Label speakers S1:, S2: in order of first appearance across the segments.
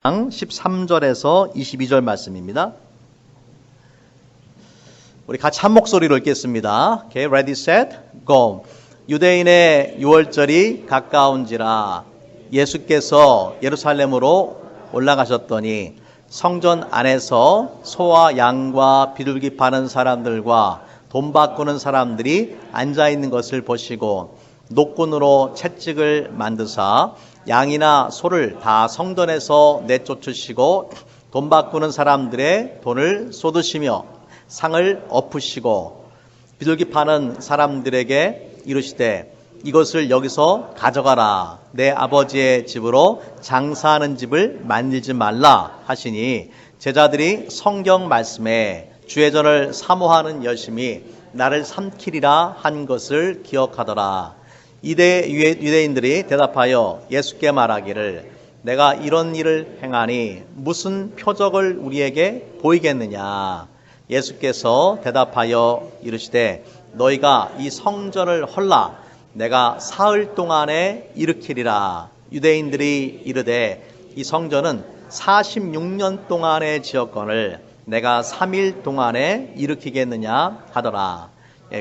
S1: 13절에서 22절 말씀입니다. 우리 같이 한 목소리로 읽겠습니다. Okay, ready, set, go. 유대인의 유월절이 가까운지라 예수께서 예루살렘으로 올라가셨더니 성전 안에서 소와 양과 비둘기 파는 사람들과 돈 바꾸는 사람들이 앉아있는 것을 보시고 노끈으로 채찍을 만드사 양이나 소를 다 성전에서 내쫓으시고 돈 바꾸는 사람들의 돈을 쏟으시며 상을 엎으시고 비둘기 파는 사람들에게 이르시되 이것을 여기서 가져가라. 내 아버지의 집으로 장사하는 집을 만들지 말라 하시니 제자들이 성경 말씀에 주의 전을 사모하는 열심이 나를 삼키리라 한 것을 기억하더라. 유대인들이 대답하여 예수께 말하기를 내가 이런 일을 행하니 무슨 표적을 우리에게 보이겠느냐. 예수께서 대답하여 이르시되 너희가 이 성전을 헐라 내가 사흘 동안에 일으키리라. 유대인들이 이르되 이 성전은 46년 동안의 지었건을 내가 3일 동안에 일으키겠느냐 하더라.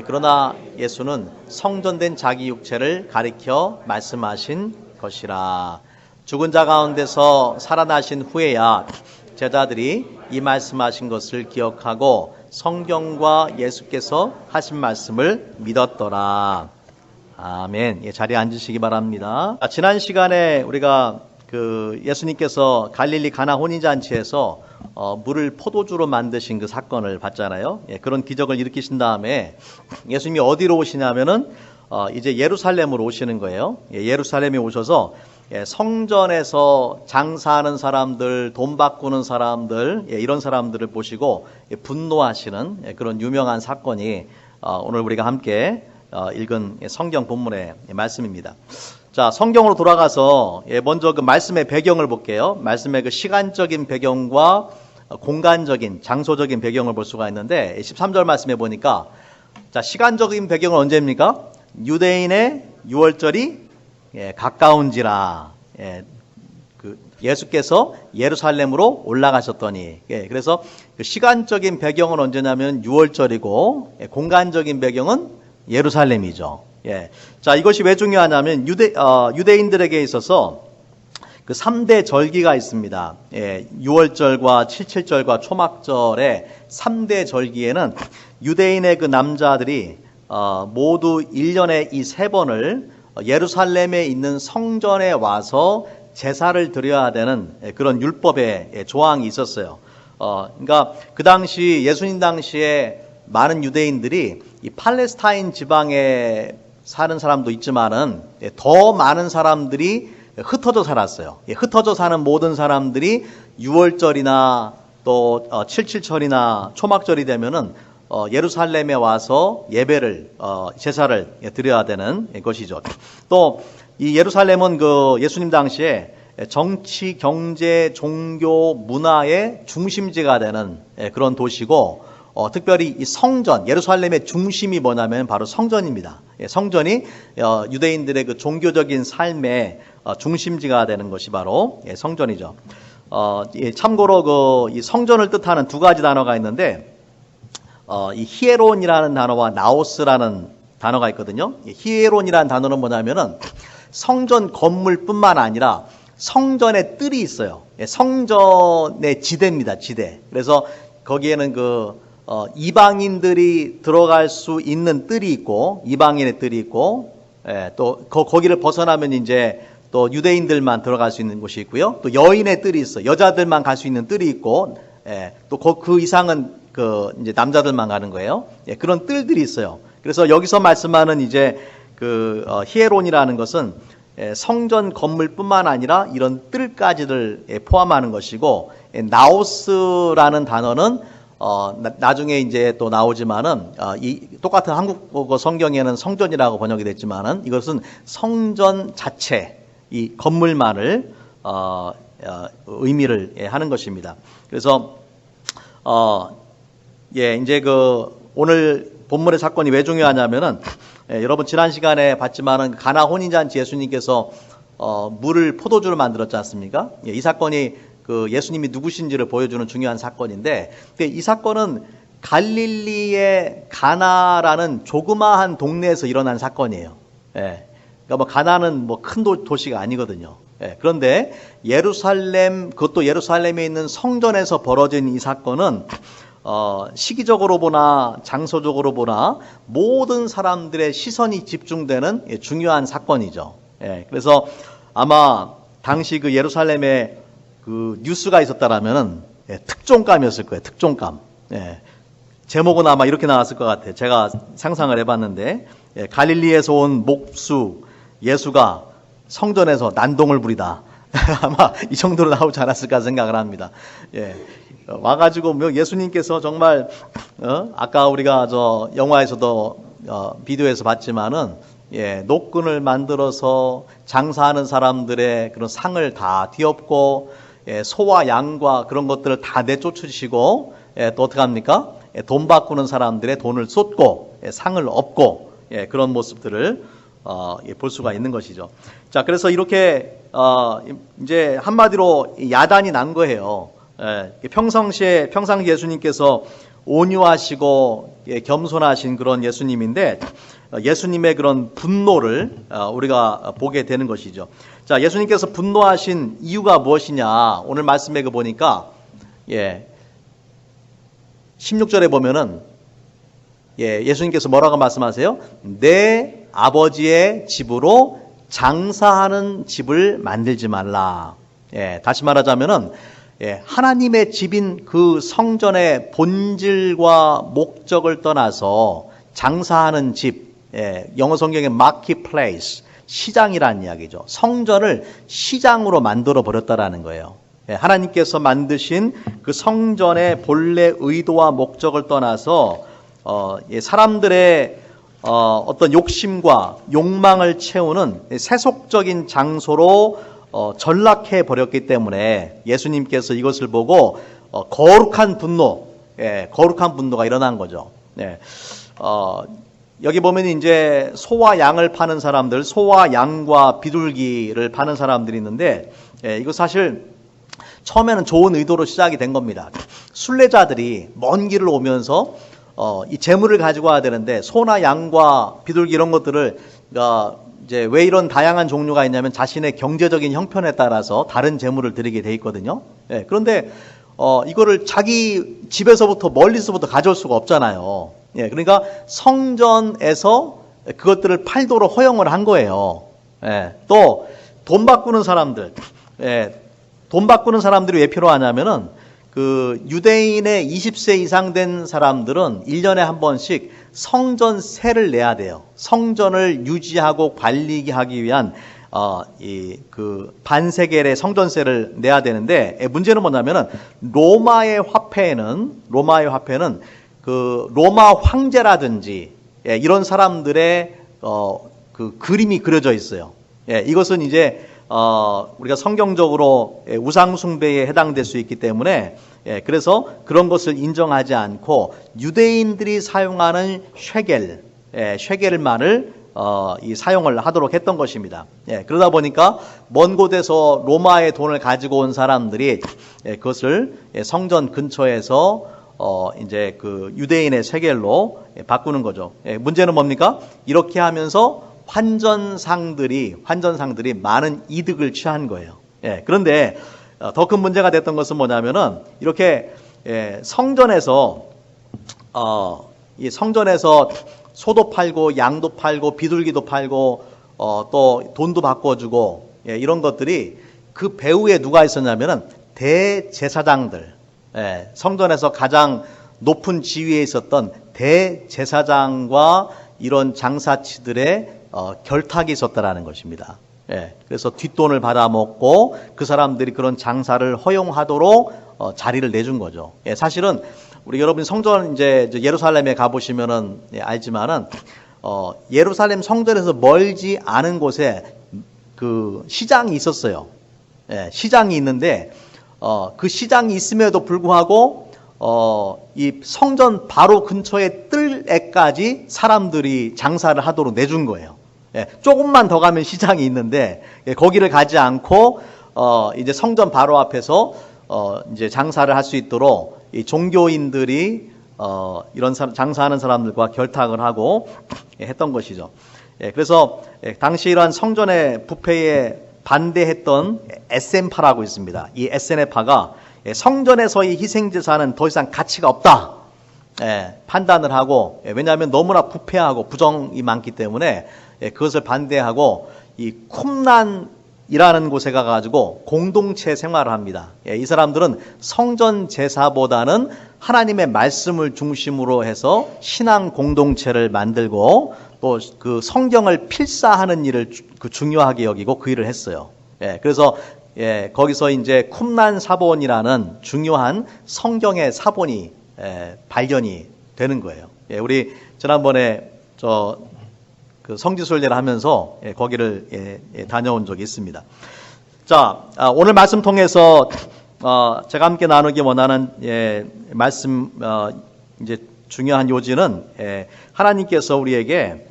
S1: 그러나 예수는 성전된 자기 육체를 가리켜 말씀하신 것이라. 죽은 자 가운데서 살아나신 후에야 제자들이 이 말씀하신 것을 기억하고 성경과 예수께서 하신 말씀을 믿었더라. 아멘. 자리에 앉으시기 바랍니다. 지난 시간에 우리가 예수님께서 갈릴리 가나 혼인잔치에서 물을 포도주로 만드신 그 사건을 봤잖아요. 그런 기적을 일으키신 다음에 예수님이 어디로 오시냐면은 이제 예루살렘으로 오시는 거예요. 예루살렘에 오셔서 성전에서 장사하는 사람들, 돈 바꾸는 사람들, 이런 사람들을 보시고 분노하시는 그런 유명한 사건이 오늘 우리가 함께 읽은 성경 본문의 말씀입니다. 자, 성경으로 돌아가서 먼저 그 말씀의 배경을 볼게요. 말씀의 그 시간적인 배경과 공간적인, 장소적인 배경을 볼 수가 있는데 13절 말씀에 보니까 자, 시간적인 배경은 언제입니까? 유대인의 유월절이 가까운지라. 예수께서 예루살렘으로 올라가셨더니. 그래서 그 시간적인 배경은 언제냐면 유월절이고 공간적인 배경은 예루살렘이죠. 자, 이것이 왜 중요하냐면 유대인들에게 있어서 그 3대 절기가 있습니다. 6월절과 77절과 초막절의 3대 절기에는 유대인의 그 남자들이 모두 1년에 이 3번을 예루살렘에 있는 성전에 와서 제사를 드려야 되는 그런 율법의 조항이 있었어요. 그러니까 그 당시 예수님 당시에 많은 유대인들이 이 팔레스타인 지방에 사는 사람도 있지만은 더 많은 사람들이 흩어져 살았어요. 흩어져 사는 모든 사람들이 6월절이나 또 77절이나 초막절이 되면은 예루살렘에 와서 예배를 제사를 드려야 되는 것이죠. 또 이 예루살렘은 그 예수님 당시에 정치, 경제, 종교, 문화의 중심지가 되는 그런 도시고 특별히 이 성전, 예루살렘의 중심이 뭐냐면 바로 성전입니다. 성전이 유대인들의 그 종교적인 삶의 중심지가 되는 것이 바로 성전이죠. 참고로 이 성전을 뜻하는 두 가지 단어가 있는데 이 히에론이라는 단어와 나오스라는 단어가 있거든요. 히에론이라는 단어는 뭐냐면은 성전 건물뿐만 아니라 성전의 뜰이 있어요. 성전의 지대입니다. 지대. 그래서 거기에는 이방인들이 들어갈 수 있는 뜰이 있고 이방인의 뜰이 있고 또 거기를 벗어나면 이제 또 유대인들만 들어갈 수 있는 곳이 있고요. 또 여인의 뜰이 있어. 여자들만 갈 수 있는 뜰이 있고 또 그 이상은 이제 남자들만 가는 거예요. 그런 뜰들이 있어요. 그래서 여기서 말씀하는 이제 히에론이라는 것은 성전 건물뿐만 아니라 이런 뜰까지를 포함하는 것이고 나오스라는 단어는 나중에 이제 또 나오지만은 이 똑같은 한국어 성경에는 성전이라고 번역이 됐지만은 이것은 성전 자체 이 건물만을 의미를 하는 것입니다. 그래서 이제 오늘 본문의 사건이 왜 중요하냐면은 여러분 지난 시간에 봤지만은 가나 혼인잔치 예수님께서 물을 포도주로 만들었지 않습니까? 이 사건이 그 예수님이 누구신지를 보여주는 중요한 사건인데, 근데 이 사건은 갈릴리의 가나라는 조그마한 동네에서 일어난 사건이에요. 예. 그러니까 뭐 가나는 뭐 큰 도시가 아니거든요. 예. 그런데 예루살렘, 그것도 예루살렘에 있는 성전에서 벌어진 이 사건은 시기적으로 보나 장소적으로 보나 모든 사람들의 시선이 집중되는 중요한 사건이죠. 예. 그래서 아마 당시 그 예루살렘에 그 뉴스가 있었다라면은 특종감이었을 거예요. 특종감. 예. 제목은 아마 이렇게 나왔을 것 같아요. 제가 상상을 해봤는데, 갈릴리에서 온 목수 예수가 성전에서 난동을 부리다. 아마 이 정도로 나오지 않았을까 생각을 합니다. 예. 와가지고 뭐 예수님께서 정말 아까 우리가 저 영화에서도 비디오에서 봤지만은 노끈을 만들어서 장사하는 사람들의 그런 상을 다 뒤엎고 소와 양과 그런 것들을 다 내쫓으시고 또 어떻게 합니까? 돈 바꾸는 사람들의 돈을 쏟고 상을 엎고 그런 모습들을 볼 수가 있는 것이죠. 자, 그래서 이렇게 이제 한마디로 야단이 난 거예요. 평상시에 예수님께서 온유하시고 겸손하신 그런 예수님인데 예수님의 그런 분노를 우리가 보게 되는 것이죠. 자, 예수님께서 분노하신 이유가 무엇이냐? 오늘 말씀에 보니까 16절에 보면은 예수님께서 뭐라고 말씀하세요? 내 아버지의 집으로 장사하는 집을 만들지 말라. 다시 말하자면은 하나님의 집인 그 성전의 본질과 목적을 떠나서 장사하는 집, 영어 성경의 marketplace, 시장이라는 이야기죠. 성전을 시장으로 만들어 버렸다라는 거예요. 하나님께서 만드신 그 성전의 본래 의도와 목적을 떠나서 사람들의 어떤 욕심과 욕망을 채우는 세속적인 장소로 전락해 버렸기 때문에 예수님께서 이것을 보고 거룩한 분노가 일어난 거죠. 여기 보면 이제 소와 양을 파는 사람들, 소와 양과 비둘기를 파는 사람들이 있는데 이거 사실 처음에는 좋은 의도로 시작이 된 겁니다. 순례자들이 먼 길을 오면서 이 재물을 가지고 와야 되는데 소나 양과 비둘기 이런 것들을 이제 왜 이런 다양한 종류가 있냐면 자신의 경제적인 형편에 따라서 다른 재물을 드리게 돼 있거든요. 그런데 이거를 자기 집에서부터 멀리서부터 가져올 수가 없잖아요. 그러니까 성전에서 그것들을 팔도록 허용을 한 거예요. 또 돈 바꾸는 사람들, 돈 바꾸는 사람들이 왜 필요하냐면은 그 유대인의 20세 이상 된 사람들은 1년에 한 번씩 성전세를 내야 돼요. 성전을 유지하고 관리하기 위한 그 반세겔의 성전세를 내야 되는데 문제는 뭐냐면은 로마의 화폐에는 그 로마 황제라든지 이런 사람들의 그 그림이 그려져 있어요. 이것은 이제 우리가 성경적으로 우상 숭배에 해당될 수 있기 때문에 그래서 그런 것을 인정하지 않고 유대인들이 사용하는 쉐겔만을 이 사용을 하도록 했던 것입니다. 그러다 보니까 먼 곳에서 로마의 돈을 가지고 온 사람들이 그것을 성전 근처에서 이제 그 유대인의 쉐겔로 바꾸는 거죠. 문제는 뭡니까? 이렇게 하면서 환전상들이 많은 이득을 취한 거예요. 그런데 더 큰 문제가 됐던 것은 뭐냐면은 이렇게 성전에서 소도 팔고 양도 팔고 비둘기도 팔고 또 돈도 바꿔주고 이런 것들이 그 배후에 누가 있었냐면은 대제사장들, 성전에서 가장 높은 지위에 있었던 대제사장과 이런 장사치들의 결탁이 있었다라는 것입니다. 그래서 뒷돈을 받아먹고 그 사람들이 그런 장사를 허용하도록 자리를 내준 거죠. 사실은 우리 여러분 성전 이제 예루살렘에 가보시면은 알지만은 예루살렘 성전에서 멀지 않은 곳에 그 시장이 있었어요. 시장이 있는데 그 시장이 있음에도 불구하고 이 성전 바로 근처에 뜰에까지 사람들이 장사를 하도록 내준 거예요. 조금만 더 가면 시장이 있는데 거기를 가지 않고 이제 성전 바로 앞에서 이제 장사를 할 수 있도록 이 종교인들이 이런 장사하는 사람들과 결탁을 하고 했던 것이죠. 그래서 당시 이러한 성전의 부패에 반대했던 SN파라고 있습니다. 이 SN파가 성전에서의 희생제사는 더 이상 가치가 없다 판단을 하고, 왜냐하면 너무나 부패하고 부정이 많기 때문에 그것을 반대하고 이 쿰란이라는 곳에 가가지고 공동체 생활을 합니다. 이 사람들은 성전 제사보다는 하나님의 말씀을 중심으로 해서 신앙 공동체를 만들고 또 그 성경을 필사하는 일을 중요하게 여기고 그 일을 했어요. 그래서 거기서 이제 쿰란 사본이라는 중요한 성경의 사본이 발견이 되는 거예요. 우리 지난번에 그 성지순례를 하면서 거기를 다녀온 적이 있습니다. 자, 오늘 말씀 통해서 제가 함께 나누기 원하는 말씀 이제 중요한 요지는 하나님께서 우리에게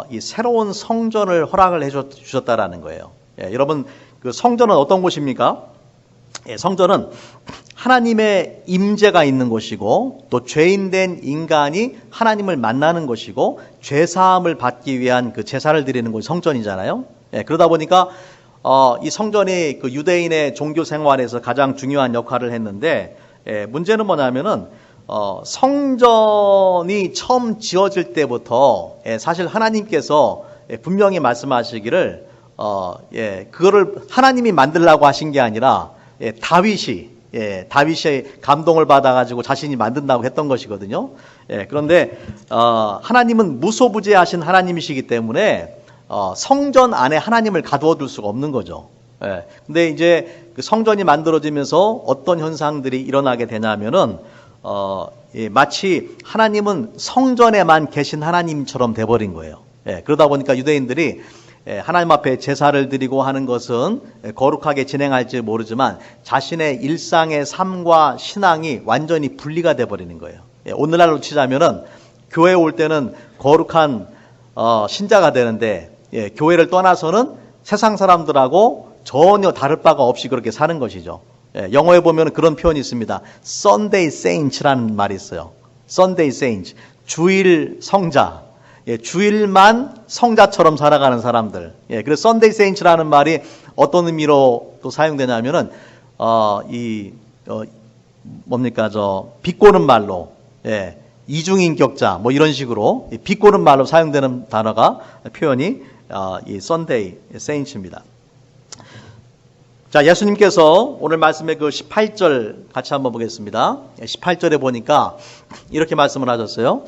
S1: 이 새로운 성전을 허락을 해주셨다라는 거예요. 여러분, 그 성전은 어떤 곳입니까? 성전은 하나님의 임재가 있는 곳이고 또 죄인된 인간이 하나님을 만나는 곳이고 죄사함을 받기 위한 그 제사를 드리는 곳이 성전이잖아요. 그러다 보니까 이 성전이 그 유대인의 종교 생활에서 가장 중요한 역할을 했는데, 문제는 뭐냐면은 성전이 처음 지어질 때부터 사실 하나님께서 분명히 말씀하시기를 그거를 하나님이 만들라고 하신 게 아니라 다윗이 감동을 받아가지고 자신이 만든다고 했던 것이거든요. 그런데 하나님은 무소부재하신 하나님이시기 때문에 성전 안에 하나님을 가두어둘 수가 없는 거죠. 근데 이제 그 성전이 만들어지면서 어떤 현상들이 일어나게 되냐면은 마치 하나님은 성전에만 계신 하나님처럼 돼버린 거예요. 그러다 보니까 유대인들이 하나님 앞에 제사를 드리고 하는 것은 거룩하게 진행할지 모르지만 자신의 일상의 삶과 신앙이 완전히 분리가 돼버리는 거예요. 오늘날로 치자면은 교회에 올 때는 거룩한 신자가 되는데 교회를 떠나서는 세상 사람들하고 전혀 다를 바가 없이 그렇게 사는 것이죠. 영어에 보면 그런 표현이 있습니다. Sunday Saints라는 말이 있어요. Sunday Saints, 주일 성자. 주일만 성자처럼 살아가는 사람들. 그래서 Sunday Saints라는 말이 어떤 의미로 또 사용되냐면은 뭡니까 비꼬는 말로, 이중인격자 뭐 이런 식으로 비꼬는 말로 사용되는 단어가 표현이 이 Sunday Saints입니다. 자, 예수님께서 오늘 말씀의 그 18절 같이 한번 보겠습니다. 18절에 보니까 이렇게 말씀을 하셨어요.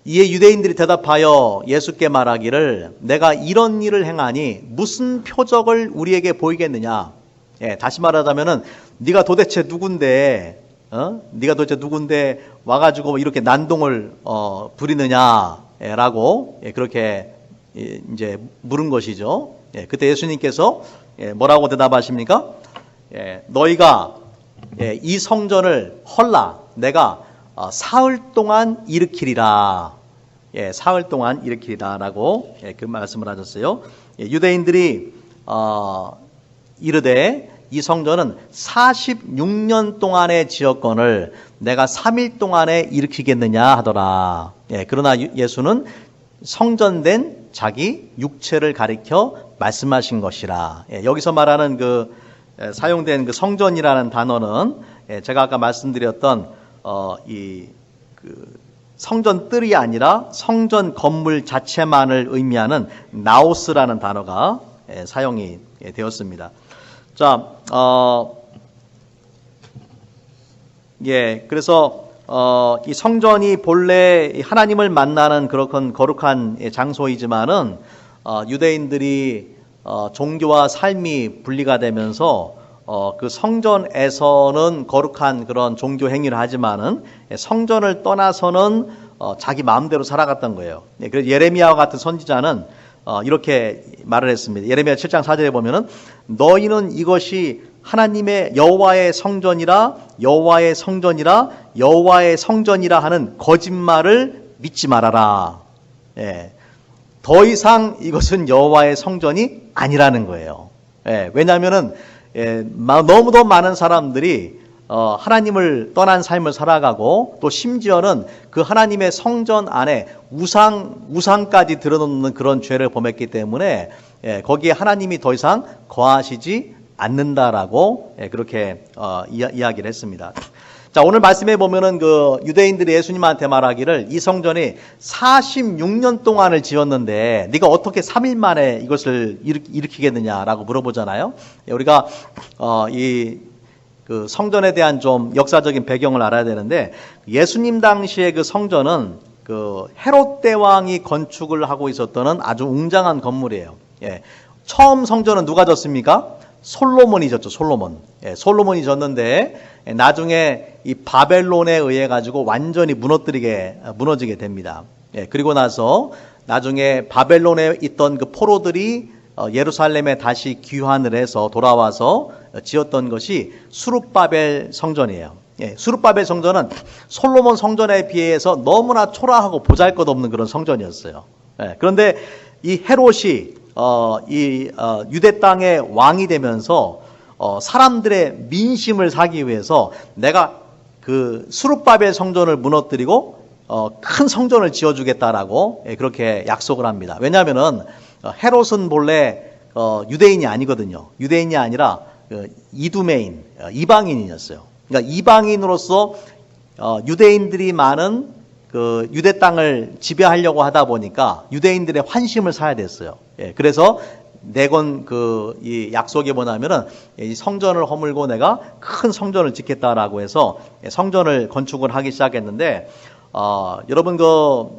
S1: 이에 유대인들이 대답하여 예수께 말하기를 내가 이런 일을 행하니 무슨 표적을 우리에게 보이겠느냐. 다시 말하자면은 네가 도대체 누군데 네가 도대체 누군데 와가지고 이렇게 난동을 부리느냐라고 그렇게 이제 물은 것이죠. 그때 예수님께서 뭐라고 대답하십니까? 너희가 이 성전을 헐라 내가 사흘 동안 일으키리라. 사흘 동안 일으키리라라고 그 말씀을 하셨어요. 유대인들이 이르되 이 성전은 46년 동안의 지었건을 내가 3일 동안에 일으키겠느냐 하더라. 그러나 예수는 성전된 자기 육체를 가리켜 말씀하신 것이라. 여기서 말하는 그 사용된 그 성전이라는 단어는 제가 아까 말씀드렸던 그 성전 뜰이 아니라 성전 건물 자체만을 의미하는 나오스라는 단어가 사용이 되었습니다. 자, 그래서 이 성전이 본래 하나님을 만나는 그런 거룩한 장소이지만은 유대인들이 종교와 삶이 분리가 되면서 그 성전에서는 거룩한 그런 종교 행위를 하지만은 성전을 떠나서는 자기 마음대로 살아갔던 거예요. 그래서 예레미야와 같은 선지자는 이렇게 말을 했습니다. 예레미야 7장 4절에 보면은 너희는 이것이 하나님의 여호와의 성전이라 여호와의 성전이라 여호와의 성전이라 하는 거짓말을 믿지 말아라. 더 이상 이것은 여호와의 성전이 아니라는 거예요. 왜냐하면은 너무도 많은 사람들이 하나님을 떠난 삶을 살아가고 또 심지어는 그 하나님의 성전 안에 우상까지 들어놓는 그런 죄를 범했기 때문에 거기에 하나님이 더 이상 거하시지 않는다라고 그렇게 이야기를 했습니다. 자, 오늘 말씀해 보면은 그 유대인들이 예수님한테 말하기를 이 성전이 46년 동안을 지었는데 네가 어떻게 3일 만에 이것을 일으키겠느냐라고 물어보잖아요. 우리가 그 성전에 대한 좀 역사적인 배경을 알아야 되는데 예수님 당시의 그 성전은 그 헤롯 대왕이 건축을 하고 있었던 아주 웅장한 건물이에요. 처음 성전은 누가 졌습니까? 솔로몬이 졌죠. 솔로몬이 졌는데 나중에 이 바벨론에 의해 가지고 완전히 무너지게 됩니다. 그리고 나서 나중에 바벨론에 있던 그 포로들이 예루살렘에 다시 귀환을 해서 돌아와서 지었던 것이 수룹바벨 성전이에요. 수룹바벨 성전은 솔로몬 성전에 비해서 너무나 초라하고 보잘것없는 그런 성전이었어요. 그런데 이 헤롯이 유대 땅의 왕이 되면서 사람들의 민심을 사기 위해서 내가 그 수룹바벨 성전을 무너뜨리고 큰 성전을 지어주겠다라고 그렇게 약속을 합니다. 왜냐하면은 헤롯은 본래 유대인이 아니거든요. 유대인이 아니라 이두메인, 이방인이었어요. 그러니까 이방인으로서 유대인들이 많은 그 유대 땅을 지배하려고 하다 보니까 유대인들의 환심을 사야 됐어요. 그래서 내건 이 약속이 뭐냐면은 이 성전을 허물고 내가 큰 성전을 짓겠다라고 해서 성전을 건축을 하기 시작했는데 여러분 그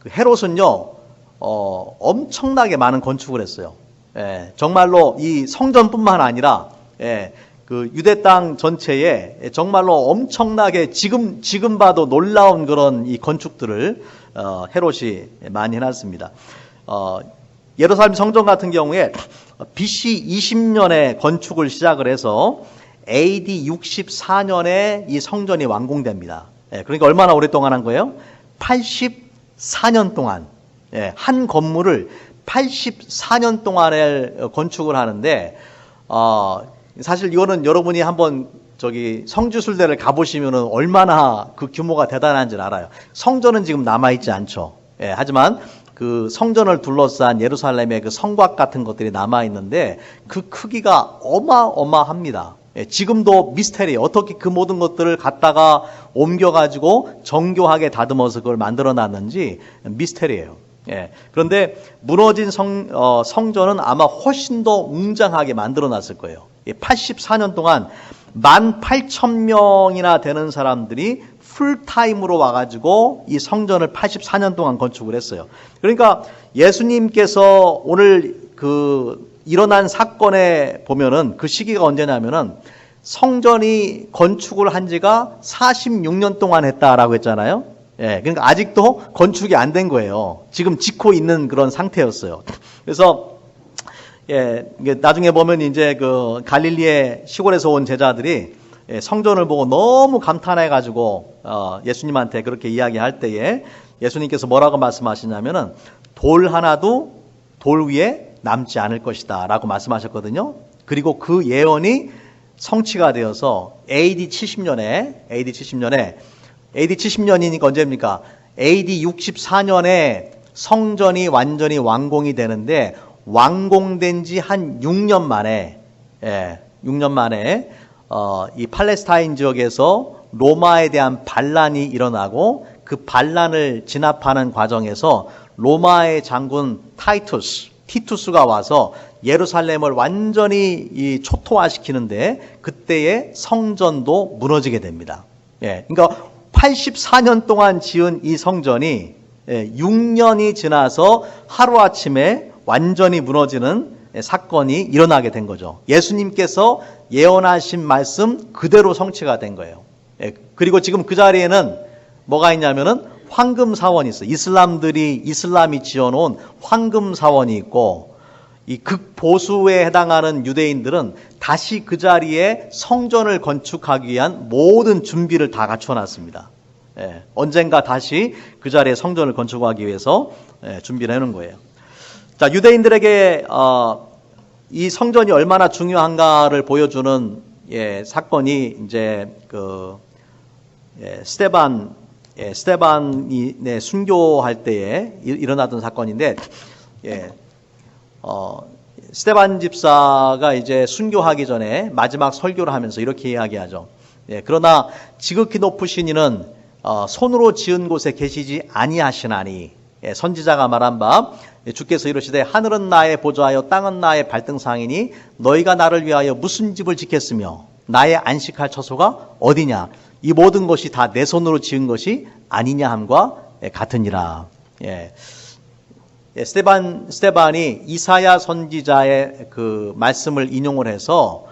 S1: 헤롯은요 엄청나게 많은 건축을 했어요. 정말로 이 성전뿐만 아니라 그 유대 땅 전체에 정말로 엄청나게 지금 봐도 놀라운 그런 이 건축들을 헤롯이 많이 해놨습니다. 예루살렘 성전 같은 경우에 BC 20년에 건축을 시작을 해서 AD 64년에 이 성전이 완공됩니다. 그러니까 얼마나 오랫동안 한 거예요? 84년 동안 한 건물을 84년 동안에 건축을 하는데 사실 이거는 여러분이 한번 성지순례를 가보시면 얼마나 그 규모가 대단한지를 알아요. 성전은 지금 남아있지 않죠. 하지만 그 성전을 둘러싼 예루살렘의 그 성곽 같은 것들이 남아있는데 그 크기가 어마어마합니다. 지금도 미스테리, 어떻게 그 모든 것들을 갖다가 옮겨가지고 정교하게 다듬어서 그걸 만들어 놨는지 미스테리예요. 그런데 무너진 성전은 아마 훨씬 더 웅장하게 만들어 놨을 거예요. 84년 동안 18,000명이나 되는 사람들이 풀타임으로 와가지고 이 성전을 84년 동안 건축을 했어요. 그러니까 예수님께서 오늘 일어난 사건에 보면은 그 시기가 언제냐면은 성전이 건축을 한 지가 46년 동안 했다라고 했잖아요. 그러니까 아직도 건축이 안 된 거예요. 지금 짓고 있는 그런 상태였어요. 그래서 나중에 보면 이제 그 갈릴리의 시골에서 온 제자들이 성전을 보고 너무 감탄해가지고 예수님한테 그렇게 이야기할 때에 예수님께서 뭐라고 말씀하시냐면은 돌 하나도 돌 위에 남지 않을 것이다 라고 말씀하셨거든요. 그리고 그 예언이 성취가 되어서 AD 70년이니까 언제입니까? AD 64년에 성전이 완전히 완공이 되는데 완공된 지 한 6년 만에 이 팔레스타인 지역에서 로마에 대한 반란이 일어나고 그 반란을 진압하는 과정에서 로마의 장군 티투스가 와서 예루살렘을 완전히 초토화시키는데 그때의 성전도 무너지게 됩니다. 그러니까 84년 동안 지은 이 성전이 6년이 지나서 하루아침에 완전히 무너지는 사건이 일어나게 된 거죠. 예수님께서 예언하신 말씀 그대로 성취가 된 거예요. 그리고 지금 그 자리에는 뭐가 있냐면은 황금 사원이 있어요. 이슬람이 지어놓은 황금 사원이 있고 이 극보수에 해당하는 유대인들은 다시 그 자리에 성전을 건축하기 위한 모든 준비를 다 갖춰놨습니다. 언젠가 다시 그 자리에 성전을 건축하기 위해서 준비를 해놓은 거예요. 자, 유대인들에게 이 성전이 얼마나 중요한가를 보여주는 사건이 이제 스데반이 순교할 때에 일어났던 사건인데, 스데반 집사가 이제 순교하기 전에 마지막 설교를 하면서 이렇게 이야기하죠. 그러나 지극히 높으신 이는 손으로 지은 곳에 계시지 아니하시나니, 선지자가 말한 바 주께서 이르시되 하늘은 나의 보좌하여 땅은 나의 발등상이니 너희가 나를 위하여 무슨 집을 짓겠으며 나의 안식할 처소가 어디냐, 이 모든 것이 다 내 손으로 지은 것이 아니냐 함과 같으니라. 스데반이 이사야 선지자의 그 말씀을 인용을 해서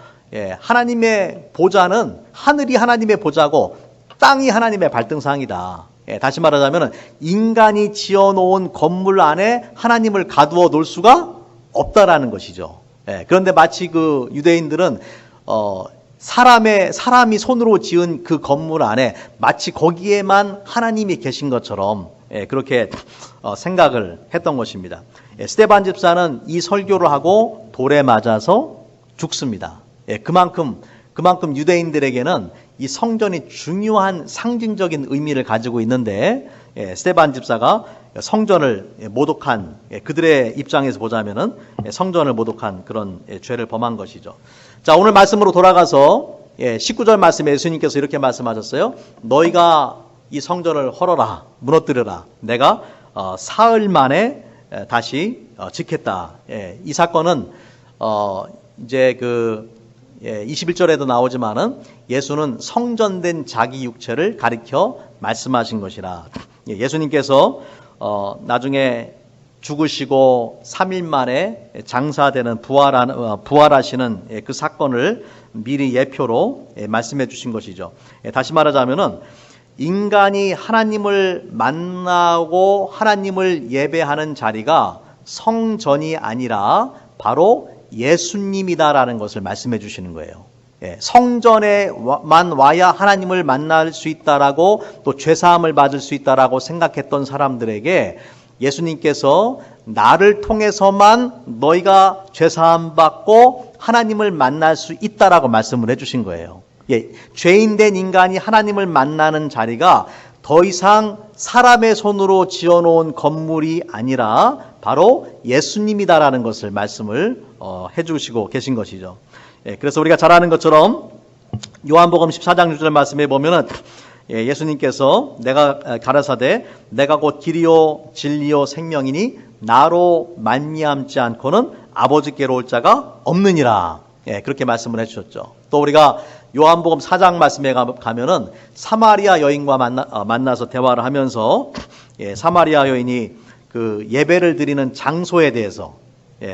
S1: 하나님의 보좌는, 하늘이 하나님의 보좌고 땅이 하나님의 발등상이다. 다시 말하자면 인간이 지어놓은 건물 안에 하나님을 가두어 놓을 수가 없다라는 것이죠. 그런데 마치 그 유대인들은 사람이 손으로 지은 그 건물 안에 마치 거기에만 하나님이 계신 것처럼 그렇게 생각을 했던 것입니다. 스데반 집사는 이 설교를 하고 돌에 맞아서 죽습니다. 그만큼 유대인들에게는 이 성전이 중요한 상징적인 의미를 가지고 있는데, 스데반 집사가 성전을 모독한, 그들의 입장에서 보자면은 성전을 모독한 그런 죄를 범한 것이죠. 자, 오늘 말씀으로 돌아가서 19절 말씀에 예수님께서 이렇게 말씀하셨어요. 너희가 이 성전을 헐어라, 무너뜨려라. 내가 사흘 만에 다시 짓겠다. 이 사건은 이제 21절에도 나오지만은 예수는 성전된 자기 육체를 가리켜 말씀하신 것이라. 예수님께서 나중에 죽으시고 3일 만에 장사되는 부활하시는 그 사건을 미리 예표로 말씀해 주신 것이죠. 다시 말하자면은 인간이 하나님을 만나고 하나님을 예배하는 자리가 성전이 아니라 바로 예수님이다라는 것을 말씀해 주시는 거예요. 성전에만 와야 하나님을 만날 수 있다라고, 또 죄사함을 받을 수 있다라고 생각했던 사람들에게 예수님께서 나를 통해서만 너희가 죄사함 받고 하나님을 만날 수 있다라고 말씀을 해주신 거예요. 죄인된 인간이 하나님을 만나는 자리가 더 이상 사람의 손으로 지어놓은 건물이 아니라 바로 예수님이다라는 것을 말씀을 해주시고 계신 것이죠. 그래서 우리가 잘 아는 것처럼 요한복음 14장 6절 말씀에 보면은 예수님께서 내가 가라사대 내가 곧 길이요 진리요 생명이니 나로 말미암지 않고는 아버지께로 올 자가 없느니라. 그렇게 말씀을 해주셨죠. 또 우리가 요한복음 4장 말씀에 가면은 사마리아 여인과 만나서 대화를 하면서 사마리아 여인이 그 예배를 드리는 장소에 대해서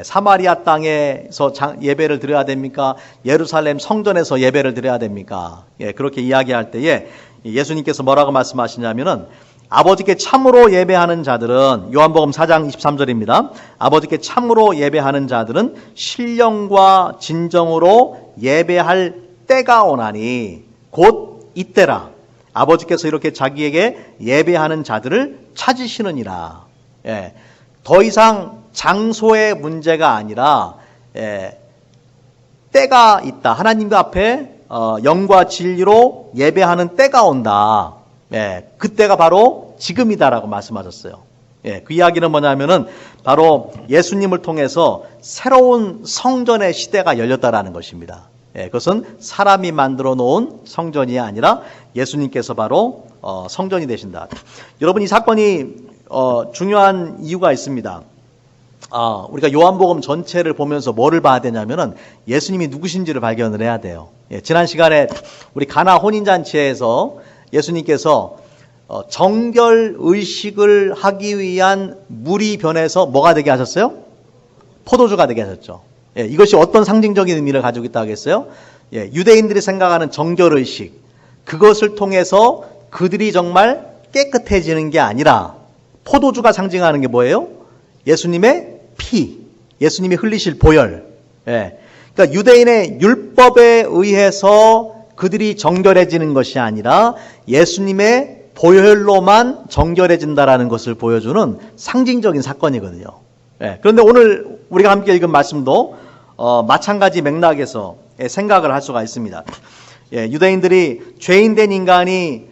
S1: 사마리아 땅에서 예배를 드려야 됩니까? 예루살렘 성전에서 예배를 드려야 됩니까? 그렇게 이야기할 때에 예수님께서 뭐라고 말씀하시냐면은 아버지께 참으로 예배하는 자들은, 요한복음 4장 23절입니다. 아버지께 참으로 예배하는 자들은 신령과 진정으로 예배할 때가 오나니 곧 이때라. 아버지께서 이렇게 자기에게 예배하는 자들을 찾으시느니라. 더 이상 장소의 문제가 아니라 때가 있다. 하나님 앞에 영과 진리로 예배하는 때가 온다. 그때가 바로 지금이다라고 말씀하셨어요. 그 이야기는 뭐냐면은 바로 예수님을 통해서 새로운 성전의 시대가 열렸다라는 것입니다. 그것은 사람이 만들어 놓은 성전이 아니라 예수님께서 바로 성전이 되신다. 여러분, 이 사건이 중요한 이유가 있습니다. 우리가 요한복음 전체를 보면서 뭐를 봐야 되냐면은 예수님이 누구신지를 발견을 해야 돼요. 지난 시간에 우리 가나 혼인잔치에서 예수님께서 정결 의식을 하기 위한 물이 변해서 뭐가 되게 하셨어요? 포도주가 되게 하셨죠. 이것이 어떤 상징적인 의미를 가지고 있다고 하겠어요? 유대인들이 생각하는 정결 의식, 그것을 통해서 그들이 정말 깨끗해지는 게 아니라 포도주가 상징하는 게 뭐예요? 예수님의 피, 예수님이 흘리실 보혈. 그러니까 유대인의 율법에 의해서 그들이 정결해지는 것이 아니라 예수님의 보혈로만 정결해진다라는 것을 보여주는 상징적인 사건이거든요. 그런데 오늘 우리가 함께 읽은 말씀도 마찬가지 맥락에서 생각을 할 수가 있습니다. 유대인들이 죄인된 인간이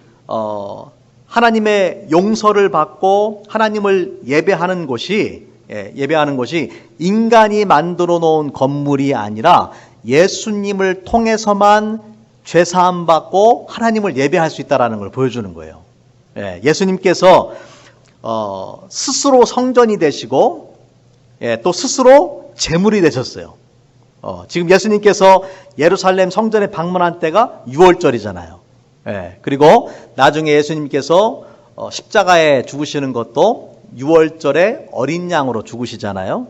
S1: 하나님의 용서를 받고 하나님을 예배하는 곳이 인간이 만들어 놓은 건물이 아니라 예수님을 통해서만 죄사함 받고 하나님을 예배할 수 있다는 걸 보여주는 거예요. 예수님께서 스스로 성전이 되시고 또 스스로 제물이 되셨어요. 지금 예수님께서 예루살렘 성전에 방문한 때가 6월절이잖아요. 그리고 나중에 예수님께서 십자가에 죽으시는 것도 6월절에 어린 양으로 죽으시잖아요.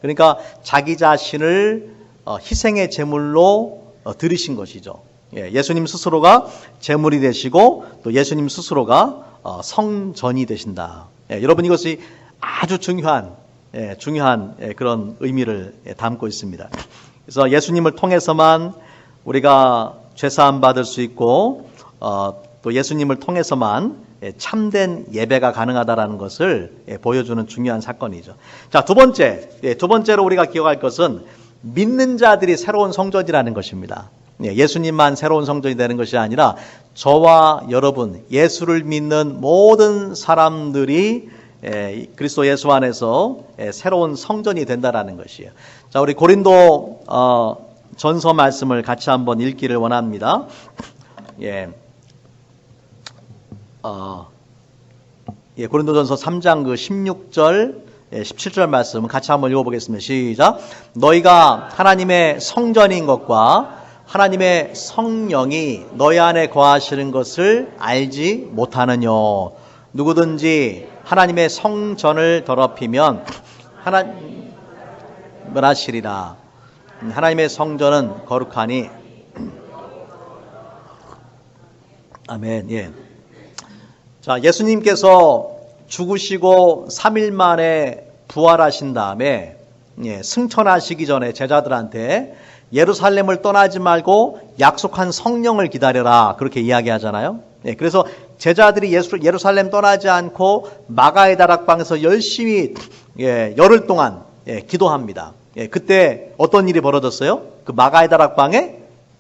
S1: 그러니까 자기 자신을 희생의 제물로 드리신 것이죠. 예수님 스스로가 제물이 되시고 또 예수님 스스로가 성전이 되신다. 여러분, 이것이 아주 중요한 그런 의미를 담고 있습니다. 그래서 예수님을 통해서만 우리가 죄사함 받을 수 있고 또 예수님을 통해서만 참된 예배가 가능하다라는 것을 보여주는 중요한 사건이죠. 자, 두 번째로 우리가 기억할 것은 믿는 자들이 새로운 성전이라는 것입니다. 예수님만 새로운 성전이 되는 것이 아니라 저와 여러분, 예수를 믿는 모든 사람들이 그리스도 예수 안에서 새로운 성전이 된다라는 것이에요. 자, 우리 고린도 전서 말씀을 같이 한번 읽기를 원합니다. 고린도전서 3장 그 16절 17절 말씀 같이 한번 읽어보겠습니다. 시작. 너희가 하나님의 성전인 것과 하나님의 성령이 너희 안에 거하시는 것을 알지 못하느냐. 누구든지 하나님의 성전을 더럽히면 하나님 멸하시리라. 하나님의 성전은 거룩하니. 아멘. 자, 예수님께서 죽으시고 3일 만에 부활하신 다음에 승천하시기 전에 제자들한테 예루살렘을 떠나지 말고 약속한 성령을 기다려라, 그렇게 이야기하잖아요. 그래서 제자들이 예루살렘 떠나지 않고 마가의 다락방에서 열심히 열흘 동안 기도합니다. 그때 어떤 일이 벌어졌어요? 그 마가의 다락방에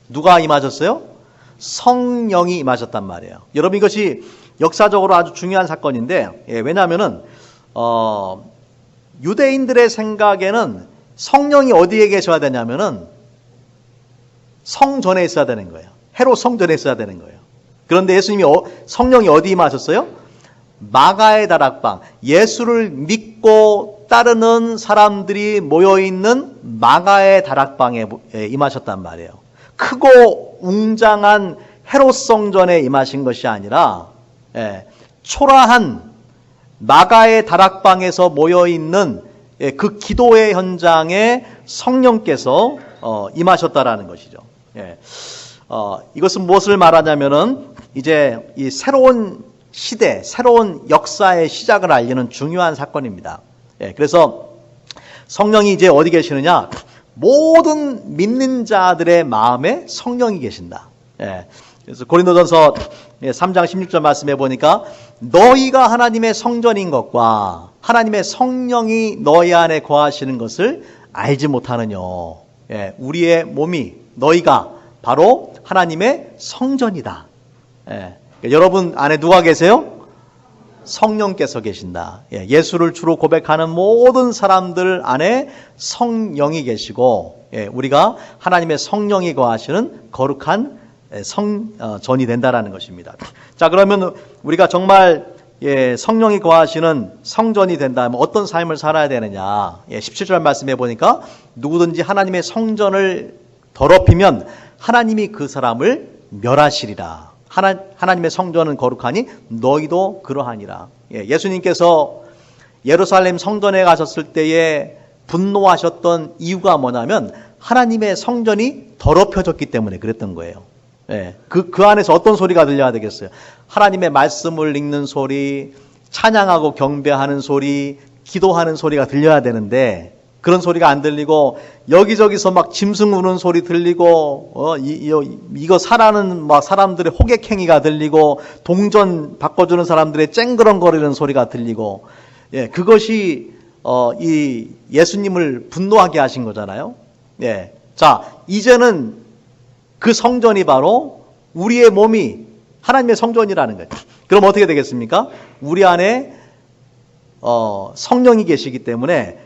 S1: 누가 임하셨어요? 성령이 임하셨단 말이에요. 여러분, 이것이 역사적으로 아주 중요한 사건인데, 왜냐하면은 유대인들의 생각에는 성령이 어디에 계셔야 되냐면은 성전에 있어야 되는 거예요. 헤롯 성전에 있어야 되는 거예요. 그런데 예수님이 성령이 어디 임하셨어요? 마가의 다락방, 예수를 믿고 따르는 사람들이 모여있는 마가의 다락방에 임하셨단 말이에요. 크고 웅장한 헤롯 성전에 임하신 것이 아니라 초라한 마가의 다락방에서 모여있는 그 기도의 현장에 성령께서 임하셨다라는 것이죠. 이것은 무엇을 말하냐면은 이제 이 새로운 시대, 새로운 역사의 시작을 알리는 중요한 사건입니다. 그래서 성령이 이제 어디 계시느냐? 모든 믿는 자들의 마음에 성령이 계신다. 그래서 고린도전서 3장 16절 말씀해 보니까 너희가 하나님의 성전인 것과 하나님의 성령이 너희 안에 거하시는 것을 알지 못하느냐. 우리의 몸이, 너희가 바로 하나님의 성전이다. 여러분 안에 누가 계세요? 성령께서 계신다. 예수를 주로 고백하는 모든 사람들 안에 성령이 계시고, 우리가 하나님의 성령이 거하시는 거룩한 성전이 된다라는 것입니다. 자, 그러면 우리가 정말 성령이 거하시는 성전이 된다면 어떤 삶을 살아야 되느냐? 17절 말씀해 보니까 누구든지 하나님의 성전을 더럽히면 하나님이 그 사람을 멸하시리라. 하나님의 성전은 거룩하니 너희도 그러하니라. 예수님께서 예루살렘 성전에 가셨을 때에 분노하셨던 이유가 뭐냐면 하나님의 성전이 더럽혀졌기 때문에 그랬던 거예요. 그 안에서 어떤 소리가 들려야 되겠어요? 하나님의 말씀을 읽는 소리, 찬양하고 경배하는 소리, 기도하는 소리가 들려야 되는데 그런 소리가 안 들리고 여기저기서 막 짐승 우는 소리 들리고 이거 사라는 막 사람들의 호객행위가 들리고 동전 바꿔주는 사람들의 쨍그렁거리는 소리가 들리고 그것이 이 예수님을 분노하게 하신 거잖아요. 자, 이제는 그 성전이 바로 우리의 몸이 하나님의 성전이라는 거예요. 그럼 어떻게 되겠습니까? 우리 안에 성령이 계시기 때문에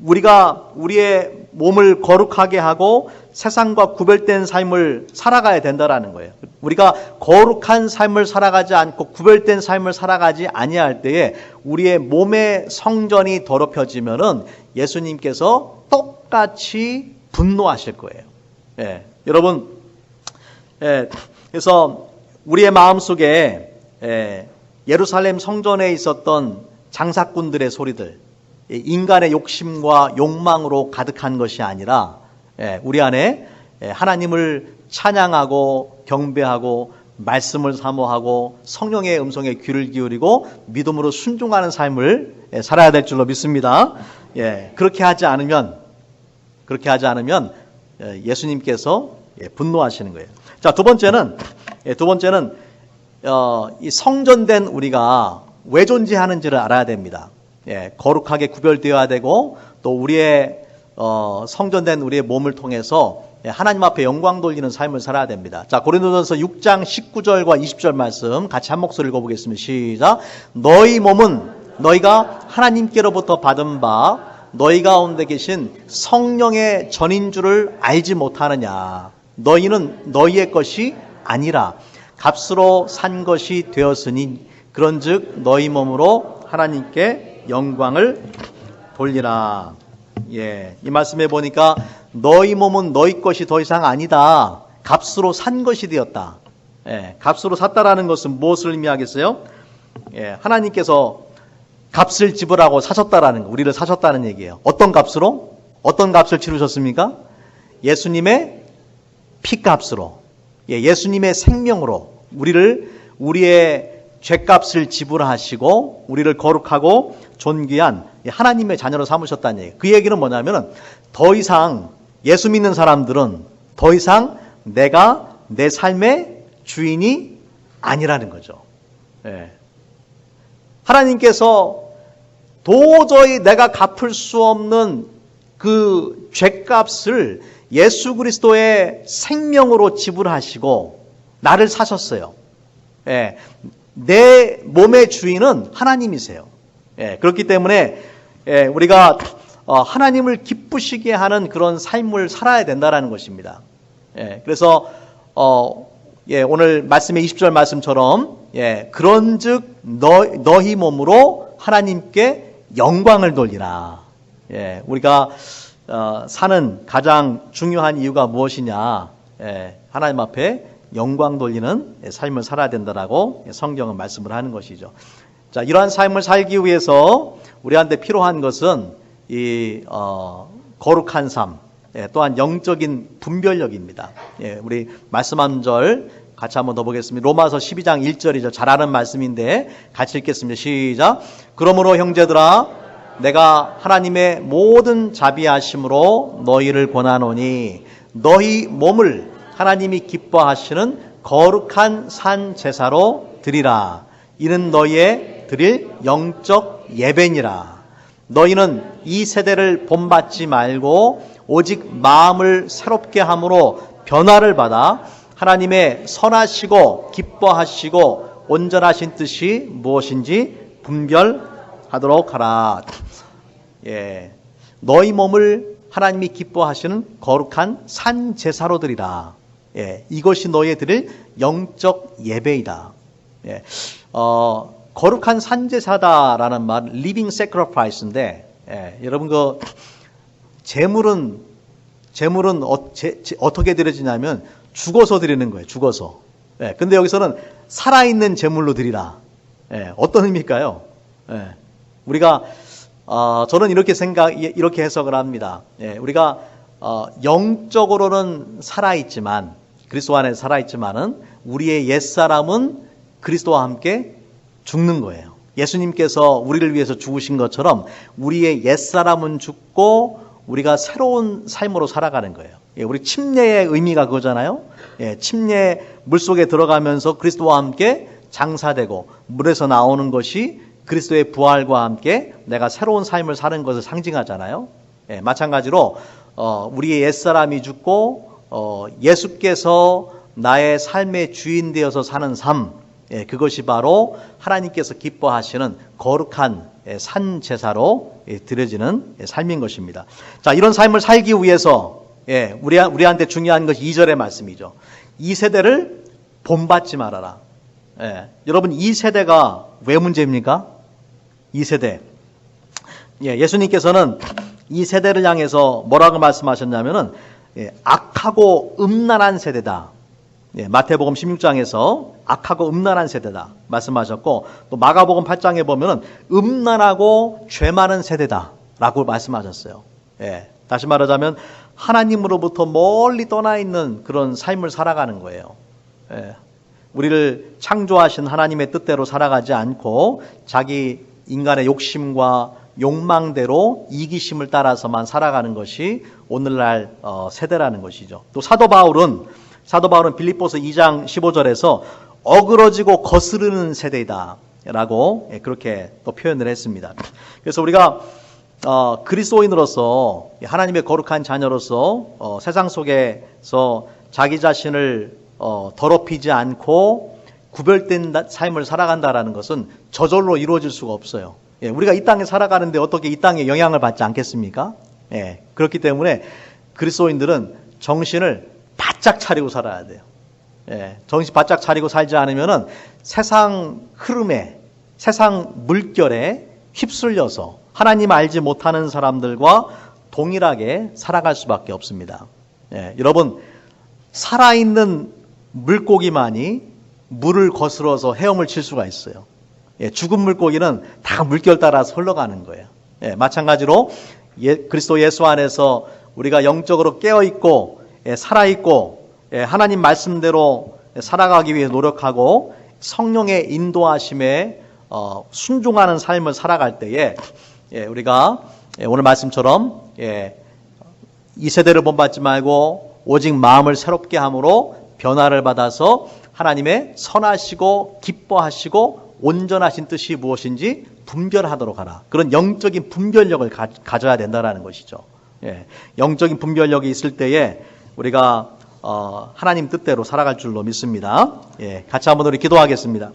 S1: 우리가 우리의 몸을 거룩하게 하고 세상과 구별된 삶을 살아가야 된다라는 거예요. 우리가 거룩한 삶을 살아가지 않고 구별된 삶을 살아가지 아니할 때에 우리의 몸의 성전이 더럽혀지면은 예수님께서 똑같이 분노하실 거예요. 여러분, 그래서 우리의 마음속에 예루살렘 성전에 있었던 장사꾼들의 소리들, 인간의 욕심과 욕망으로 가득한 것이 아니라 우리 안에 하나님을 찬양하고 경배하고 말씀을 사모하고 성령의 음성에 귀를 기울이고 믿음으로 순종하는 삶을 살아야 될 줄로 믿습니다. 그렇게 하지 않으면 예수님께서 분노하시는 거예요. 자, 두 번째는 이 성전된 우리가 왜 존재하는지를 알아야 됩니다. 거룩하게 구별되어야 되고 또 우리의 성전된 우리의 몸을 통해서 하나님 앞에 영광 돌리는 삶을 살아야 됩니다. 자, 고린도전서 6장 19절과 20절 말씀 같이 한 목소리 읽어보겠습니다. 시작. 너희 몸은 너희가 하나님께로부터 받은 바 너희 가운데 계신 성령의 전인 줄을 알지 못하느냐. 너희는 너희의 것이 아니라 값으로 산 것이 되었으니 그런즉 너희 몸으로 하나님께 영광을 돌리라. 이 말씀에 보니까 너희 몸은 너희 것이 더 이상 아니다. 값으로 산 것이 되었다. 값으로 샀다라는 것은 무엇을 의미하겠어요? 하나님께서 값을 지불하고 사셨다라는 거, 우리를 사셨다는 얘기예요. 어떤 값으로? 어떤 값을 치르셨습니까? 예수님의 피값으로, 예수님의 생명으로 우리의 죄값을 지불하시고 우리를 거룩하고 존귀한 하나님의 자녀로 삼으셨다는 얘기예요. 그 얘기는 뭐냐면 더 이상 예수 믿는 사람들은 더 이상 내가 내 삶의 주인이 아니라는 거죠. 하나님께서 도저히 내가 갚을 수 없는 그 죄값을 예수 그리스도의 생명으로 지불하시고 나를 사셨어요. 내 몸의 주인은 하나님이세요. 그렇기 때문에 우리가 하나님을 기쁘시게 하는 그런 삶을 살아야 된다는 것입니다. 그래서 오늘 말씀의 20절 말씀처럼 그런즉 너희 몸으로 하나님께 영광을 돌리라. 우리가 사는 가장 중요한 이유가 무엇이냐? 하나님 앞에 영광 돌리는 삶을 살아야 된다라고 성경은 말씀을 하는 것이죠. 자, 이러한 삶을 살기 위해서 우리한테 필요한 것은 이 거룩한 삶, 또한 영적인 분별력입니다. 우리 말씀 한 절 같이 한번 더 보겠습니다. 로마서 12장 1절이죠. 잘 아는 말씀인데 같이 읽겠습니다. 시작. 그러므로 형제들아 내가 하나님의 모든 자비하심으로 너희를 권하노니 너희 몸을 하나님이 기뻐하시는 거룩한 산 제사로 드리라. 이는 너희의 드릴 영적 예배니라. 너희는 이 세대를 본받지 말고 오직 마음을 새롭게 함으로 변화를 받아 하나님의 선하시고 기뻐하시고 온전하신 뜻이 무엇인지 분별하도록 하라. 너희 몸을 하나님이 기뻐하시는 거룩한 산 제사로 드리라. 이것이 너희의 드릴 영적 예배이다. 거룩한 산 제사다라는 말, living sacrifice인데, 여러분 그 제물은 어떻게 드려지냐면 죽어서 드리는 거예요. 죽어서. 근데 여기서는 살아있는 제물로 드리라. 어떤 의미일까요? 우리가 저는 이렇게 해석을 합니다. 우리가 영적으로는 살아있지만 그리스도 안에 살아있지만은 우리의 옛사람은 그리스도와 함께 죽는 거예요. 예수님께서 우리를 위해서 죽으신 것처럼 우리의 옛사람은 죽고 우리가 새로운 삶으로 살아가는 거예요. 우리 침례의 의미가 그거잖아요. 침례 물속에 들어가면서 그리스도와 함께 장사되고 물에서 나오는 것이 그리스도의 부활과 함께 내가 새로운 삶을 사는 것을 상징하잖아요. 마찬가지로 우리의 옛사람이 죽고 예수께서 나의 삶의 주인 되어서 사는 삶, 그것이 바로 하나님께서 기뻐하시는 거룩한 산 제사로 드려지는 삶인 것입니다. 자, 이런 삶을 살기 위해서 우리한테 중요한 것이 2절의 말씀이죠. 이 세대를 본받지 말아라. 여러분, 이 세대가 왜 문제입니까? 이 세대. 예수님께서는 이 세대를 향해서 뭐라고 말씀하셨냐면은 악하고 음란한 세대다. 마태복음 16장에서 악하고 음란한 세대다 말씀하셨고, 또 마가복음 8장에 보면은 음란하고 죄 많은 세대다라고 말씀하셨어요. 다시 말하자면 하나님으로부터 멀리 떠나 있는 그런 삶을 살아가는 거예요. 우리를 창조하신 하나님의 뜻대로 살아가지 않고 자기 인간의 욕심과 욕망대로 이기심을 따라서만 살아가는 것이 오늘날 세대라는 것이죠. 또 사도 바울은 빌립보서 2장 15절에서 어그러지고 거스르는 세대이다라고 그렇게 또 표현을 했습니다. 그래서 우리가 그리스도인으로서 하나님의 거룩한 자녀로서 세상 속에서 자기 자신을 더럽히지 않고 구별된 삶을 살아간다라는 것은 저절로 이루어질 수가 없어요. 우리가 이 땅에 살아가는데 어떻게 이 땅에 영향을 받지 않겠습니까? 그렇기 때문에 그리스도인들은 정신을 바짝 차리고 살아야 돼요. 정신 바짝 차리고 살지 않으면은 세상 흐름에, 세상 물결에 휩쓸려서 하나님 알지 못하는 사람들과 동일하게 살아갈 수밖에 없습니다. 여러분, 살아있는 물고기만이 물을 거스러서 헤엄을 칠 수가 있어요. 죽은 물고기는 다 물결 따라서 흘러가는 거예요. 마찬가지로 그리스도 예수 안에서 우리가 영적으로 깨어있고 살아있고 하나님 말씀대로 살아가기 위해 노력하고 성령의 인도하심에 순종하는 삶을 살아갈 때에 우리가 오늘 말씀처럼 이 세대를 본받지 말고 오직 마음을 새롭게 함으로 변화를 받아서 하나님의 선하시고 기뻐하시고 온전하신 뜻이 무엇인지 분별하도록 하라. 그런 영적인 분별력을 가져야 된다는 것이죠. 영적인 분별력이 있을 때에 우리가 하나님 뜻대로 살아갈 줄로 믿습니다. 같이 한번 우리 기도하겠습니다.